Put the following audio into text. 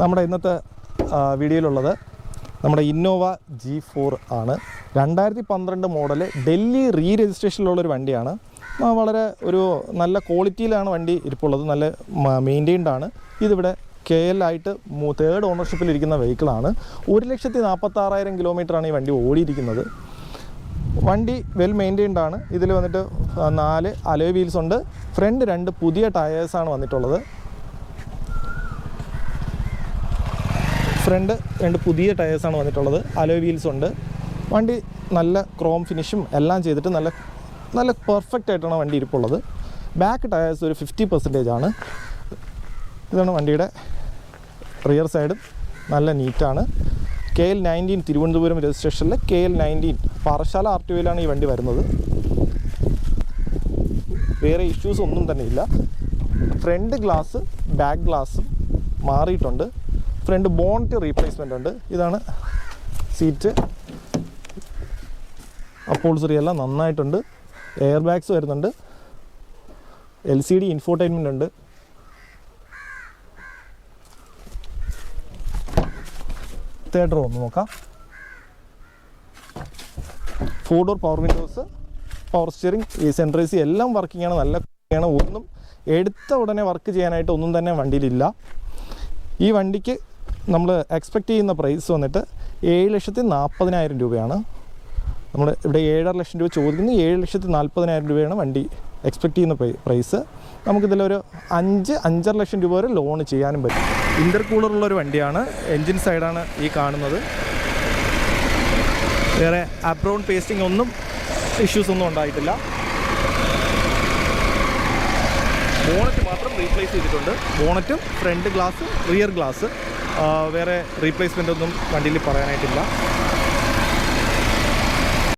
നമ്മുടെ ഇന്നത്തെ വീഡിയോയിലുള്ളത് നമ്മുടെ ഇന്നോവ G4 ആണ്. 2012 മോഡൽ ഡൽഹി രജിസ്ട്രേഷനിലുള്ളൊരു വണ്ടിയാണ്. വളരെ ഒരു നല്ല ക്വാളിറ്റിയിലാണ് വണ്ടി ഇരിപ്പുള്ളത്, നല്ല മെയിൻറ്റെയിൻഡ് ആണ്. ഇതിവിടെ KL ആയിട്ട് 3rd ഓണർഷിപ്പിലിരിക്കുന്ന വെഹിക്കിളാണ്. 1,46,000 കിലോമീറ്ററാണ് ഈ വണ്ടി ഓടിയിരിക്കുന്നത്. വണ്ടി വെൽ മെയിൻറ്റെയിൻഡ് ആണ്. ഇതിൽ വന്നിട്ട് 4 അലോയ് വീൽസ് ഉണ്ട്. ഫ്രണ്ട് 2 പുതിയ ടയേഴ്സാണ് വന്നിട്ടുള്ളത്. ഫ്രണ്ട് 2 പുതിയ ടയേഴ്സാണ് വന്നിട്ടുള്ളത്. അലോയ് വീൽസ് ഉണ്ട്. വണ്ടി നല്ല ക്രോം ഫിനിഷും എല്ലാം ചെയ്തിട്ട് നല്ല പെർഫെക്റ്റ് ആയിട്ടാണ് വണ്ടി ഇരിപ്പുള്ളത്. ബാക്ക് ടയേഴ്സ് ഒരു 50% ആണ്. ഇതാണ് വണ്ടിയുടെ റിയർ സൈഡും നല്ല നീറ്റാണ്. KL19 തിരുവനന്തപുരം രജിസ്ട്രേഷനിൽ KL19 പാറശാല RTOയിലാണ് ഈ വണ്ടി വരുന്നത്. വേറെ ഇഷ്യൂസ് ഒന്നും തന്നെ ഇല്ല. ഫ്രണ്ട് ഗ്ലാസ് ബാക്ക് ഗ്ലാസും മാറിയിട്ടുണ്ട്. ഫ്രണ്ട് ബോണറ്റ് റീപ്ലേസ്മെൻ്റ് ഉണ്ട്. ഇതാണ് സീറ്റ്. അപ്പോൾസറി എല്ലാം നന്നായിട്ടുണ്ട്. എയർ ബാഗ്സ് വരുന്നുണ്ട്. LCD ഇൻഫോർടൈൻമെൻ്റ് ഉണ്ട്. തേർഡ് റോ ഒന്ന് നോക്കാം. 4 door power Windows, power steering, central AC എല്ലാം വർക്കിംഗ് ആണ്. നല്ല ആണ്. ഒന്നും എടുത്ത ഉടനെ വർക്ക് ചെയ്യാനായിട്ട് ഒന്നും തന്നെ വണ്ടിയിലില്ല. ഈ വണ്ടിക്ക് നമ്മൾ എക്സ്പെക്റ്റ് ചെയ്യുന്ന പ്രൈസ് വന്നിട്ട് 7,40,000 രൂപയാണ്. നമ്മൾ ഇവിടെ 7.5 ലക്ഷം രൂപ ചോദിക്കുന്നത്. 7,40,000 രൂപയാണ് വണ്ടി എക്സ്പെക്റ്റ് ചെയ്യുന്ന പ്രൈസ്. നമുക്കിതിലൊരു 5-5.5 ലക്ഷം രൂപ വരെ ലോൺ ചെയ്യാനും പറ്റും. ഇൻ്റർകൂളറുള്ളൊരു വണ്ടിയാണ്. എൻജിൻ സൈഡാണ് ഈ കാണുന്നത്. വേറെ അപ്രോൺ പേസ്റ്റിംഗ് ഒന്നും ഇഷ്യൂസ് ഒന്നും ഉണ്ടായിട്ടില്ല. ബോണറ്റ് മാത്രം റീപ്ലേസ് ചെയ്തിട്ടുണ്ട്. ബോണറ്റും ഫ്രണ്ട് ഗ്ലാസ് റിയർ ഗ്ലാസ് വേറെ റീപ്ലേസ്മെൻ്റ് ഒന്നും വണ്ടിയിൽ പറയാനായിട്ടില്ല.